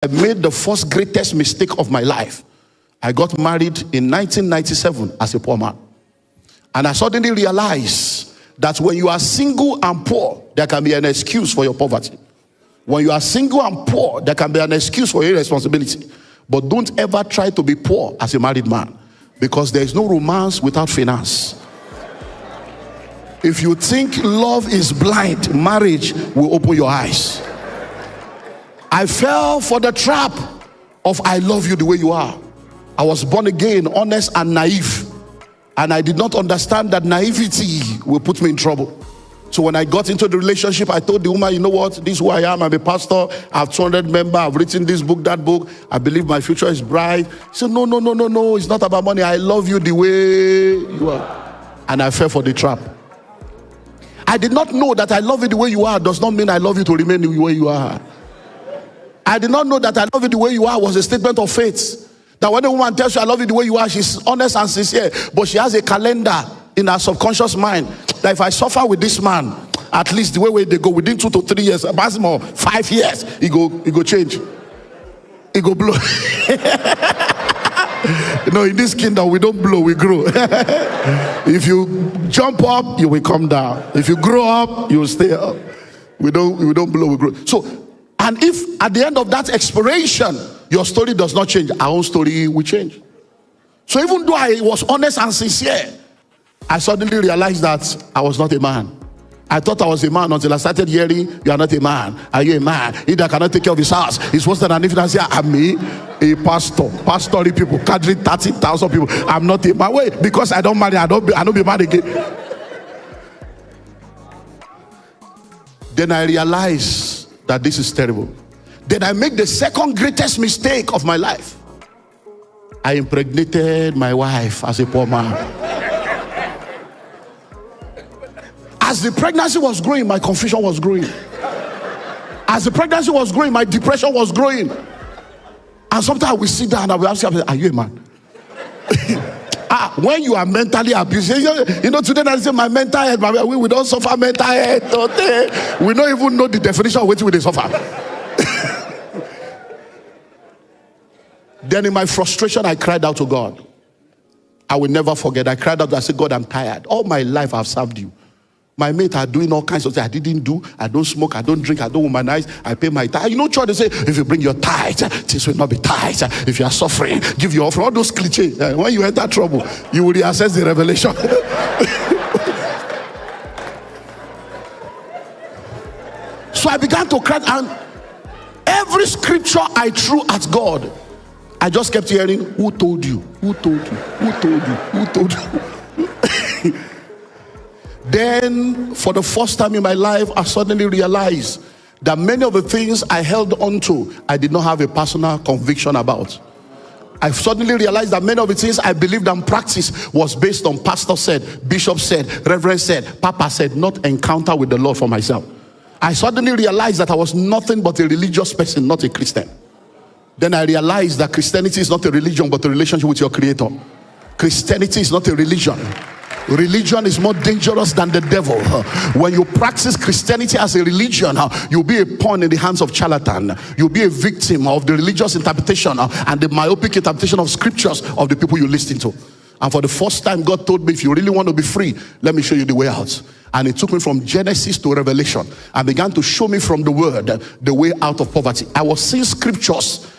I made the first greatest mistake of my life. I got married in 1997 as a poor man. And I suddenly realized that when you are single and poor, there can be an excuse for your poverty. When you are single and poor, there can be an excuse for your irresponsibility. But don't ever try to be poor as a married man, because there is no romance without finance. If you think love is blind, marriage will open your eyes. I fell for the trap of I love you the way you are. I was born again, honest and naive. And I did not understand that naivety will put me in trouble. So when I got into the relationship, I told the woman, you know what, this is who I am. I'm a pastor. I have 200 members. I've written this book, that book. I believe my future is bright. She said, no. It's not about money. I love you the way you are. And I fell for the trap. I did not know that I love you the way you are does not mean I love you to remain the way you are. I did not know that I love you the way you are was a statement of faith. That when a woman tells you I love you the way you are, she's honest and sincere, but she has a calendar in her subconscious mind that if I suffer with this man, at least the way they go within 2 to 3 years, maximum 5 years, he go change, he go blow. No, in this kingdom we don't blow, we grow. If you jump up, you will come down. If you grow up, you will stay up. We don't blow, we grow. So, and if at the end of that expiration your story does not change, our own story will change. So even though I was honest and sincere, I suddenly realized that I was not a man. I thought I was a man until I started hearing, you are not a man. Are you a man? He that cannot take care of his house is worse than an infidel. I'm me, a pastor. Pastory people, cadre 30,000 people. I'm not a man. Wait, because I don't marry, I don't be mad again. Then I realized that this is terrible. Then I make the second greatest mistake of my life. I impregnated my wife as a poor man. As the pregnancy was growing, my confusion was growing. As the pregnancy was growing, my depression was growing. And sometimes we sit down and we ask, are you a man? When you are mentally abused, you know, today I say my mental health, we don't suffer mental health. We don't even know the definition of what we suffer. Then in my frustration, I cried out to God. I will never forget. I cried out, I said, God, I'm tired. All my life I've served you. My mates are doing all kinds of things I didn't do. I don't smoke, I don't drink, I don't womanize. I pay my tithe. You know, church, they say, if you bring your tithe, things will not be tight. If you are suffering, give your offering. All those cliches. When you enter trouble, you will reassess the revelation. So I began to cry, and every scripture I threw at God, I just kept hearing, who told you? Who told you? Who told you? Who told you? Then, for the first time in my life, I suddenly realized that many of the things I held on to, I did not have a personal conviction about. I suddenly realized that many of the things I believed and practiced was based on pastor said, bishop said, reverend said, papa said, not encounter with the Lord for myself. I suddenly realized that I was nothing but a religious person, not a Christian. Then I realized that Christianity is not a religion, but a relationship with your Creator. Christianity is not a religion. Religion is more dangerous than the devil. When you practice Christianity as a religion, you'll be a pawn in the hands of charlatan. You'll be a victim of the religious interpretation and the myopic interpretation of scriptures of the people you listen to. And for the first time, God told me, if you really want to be free, let me show you the way out. And it took me from Genesis to Revelation and began to show me from the word the way out of poverty. I was seeing scriptures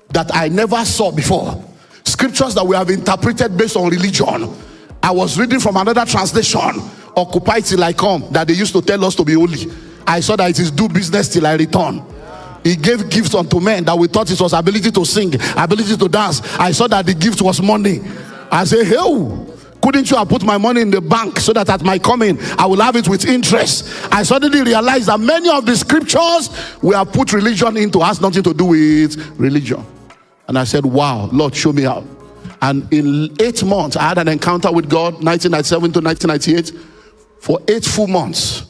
that I never saw before. Scriptures that we have interpreted based on religion. I was reading from another translation, occupy till I come, that they used to tell us to be holy. I saw that it is do business till I return. He gave gifts unto men that we thought it was ability to sing, ability to dance. I saw that the gift was money. I said, hey, couldn't you have put my money in the bank so that at my coming, I will have it with interest? I suddenly realized that many of the scriptures we have put religion into has nothing to do with religion. And I said, wow, Lord, show me how. And in 8 months, I had an encounter with God, 1997 to 1998. For 8 full months,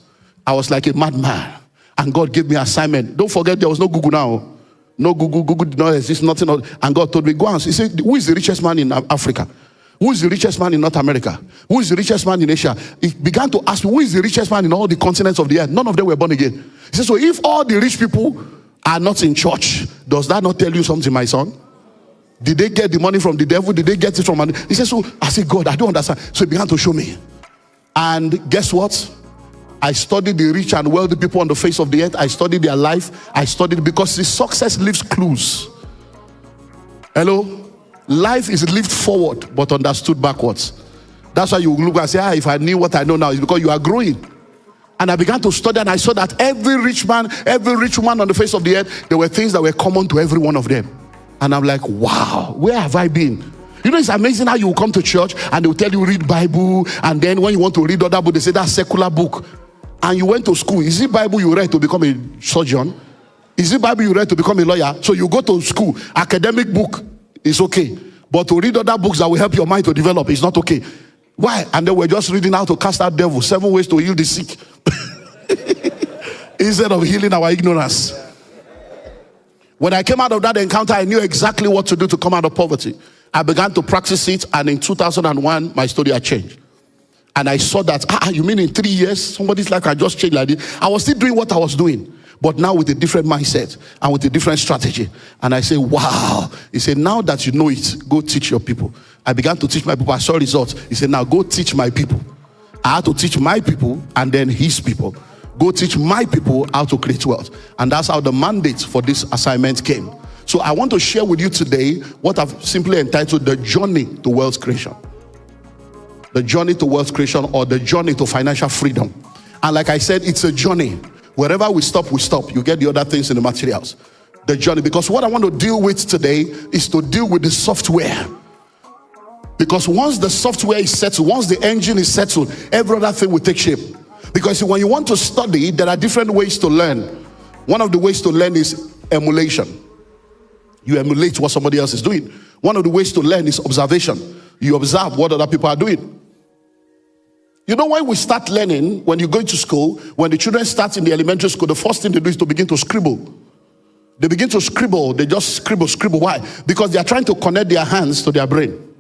I was like a madman. And God gave me an assignment. Don't forget, there was no Google now. No Google. Google did not exist, nothing. And God told me, go and, he said, who is the richest man in Africa? Who is the richest man in North America? Who is the richest man in Asia? He began to ask me, who is the richest man in all the continents of the earth? None of them were born again. He said, so if all the rich people are not in church. Does that not tell you something, my son? Did they get the money from the devil? Did they get it from? He said, so I said, God, I don't understand. So he began to show me. And guess what? I studied the rich and wealthy people on the face of the earth. I studied their life. I studied because the success leaves clues. Hello? Life is lived forward but understood backwards. That's why you look and say, if I knew what I know now, it's because you are growing. And I began to study, and I saw that every rich man, every rich woman on the face of the earth, there were things that were common to every one of them. And I'm like, wow, where have I been? You know, it's amazing how you will come to church and they will tell you read Bible, and then when you want to read other book, they say that's secular book. And you went to school. Is it Bible you read to become a surgeon? Is it Bible you read to become a lawyer? So you go to school, academic book is okay, but to read other books that will help your mind to develop is not okay. Why? And then we're just reading how to cast out devils, 7 ways to heal the sick, instead of healing our ignorance. When I came out of that encounter, I knew exactly what to do to come out of poverty. I began to practice it, and in 2001, my story had changed. And I saw that, you mean in 3 years, somebody's life had just changed like this? I was still doing what I was doing, but now with a different mindset and with a different strategy. And I say, wow. He said, now that you know it, go teach your people. I began to teach my people. I saw results. He said, now go teach my people. I had to teach my people and then his people. Go teach my people how to create wealth. And that's how the mandate for this assignment came. So I want to share with you today what I've simply entitled the journey to wealth creation. The journey to wealth creation, or the journey to financial freedom. And like I said, it's a journey. Wherever we stop, we stop. You get the other things in the materials. The journey. Because what I want to deal with today is to deal with the software. Because once the software is settled, once the engine is settled, every other thing will take shape. Because when you want to study, there are different ways to learn. One of the ways to learn is emulation. You emulate what somebody else is doing. One of the ways to learn is observation. You observe what other people are doing. You know, when we start learning, when you go to school, when the children start in the elementary school, the first thing they do is to begin to scribble. They begin to scribble. They just scribble. Why? Because they are trying to connect their hands to their brain.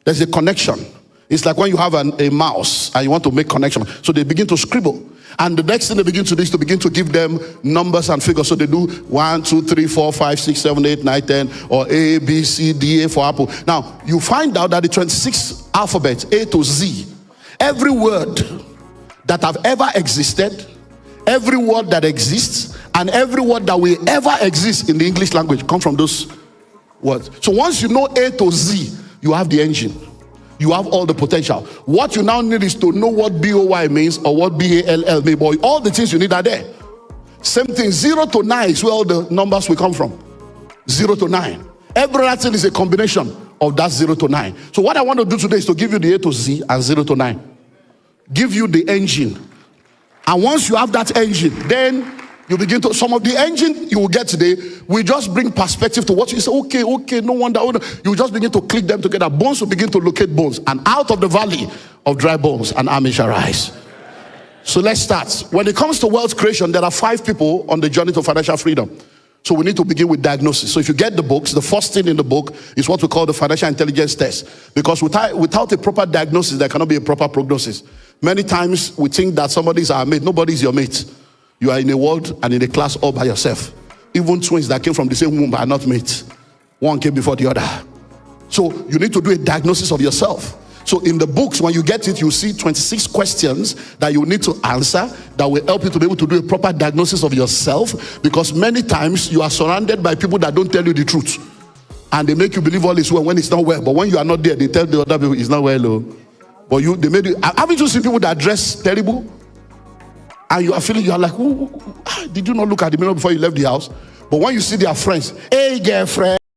There's a connection. It's like when you have a mouse and you want to make connection. So they begin to scribble. And the next thing they begin to do is to begin to give them numbers and figures. So they do 1, 2, 3, 4, 5, 6, 7, 8, 9, 10, or A, B, C, D, A for apple. Now, you find out that the 26 alphabets, A to Z, every word that have ever existed, every word that exists, and every word that will ever exist in the English language come from those words. So once you know A to Z, you have the engine. You have all the potential. What you now need is to know what BOY means or what BALL means. But all the things you need are there. Same thing, 0 to 9 is where all the numbers will come from. 0 to 9. Every other thing is a combination of that 0 to 9. So what I want to do today is to give you the A to Z and 0 to 9. Give you the engine. And once you have that engine, then you begin to, some of the engine you will get today, we just bring perspective to what you say, okay, no wonder. You just begin to click them together. Bones will begin to locate bones. And out of the valley of dry bones, an army shall rise. So let's start. When it comes to wealth creation, there are 5 people on the journey to financial freedom. So we need to begin with diagnosis. So if you get the books, the first thing in the book is what we call the financial intelligence test. Because without a proper diagnosis, there cannot be a proper prognosis. Many times we think that somebody is our mate. Nobody is your mate. You are in a world and in a class all by yourself. Even twins that came from the same womb are not mates. One came before the other. So you need to do a diagnosis of yourself. So in the books, when you get it, you see 26 questions that you need to answer that will help you to be able to do a proper diagnosis of yourself. Because many times you are surrounded by people that don't tell you the truth. And they make you believe all is well when it's not well. But when you are not there, they tell the other people it's not well. Oh. But they made you. Haven't you seen people that dress terrible? And you are feeling, you are like, did you not look at the mirror before you left the house? But when you see their friends, hey girlfriend.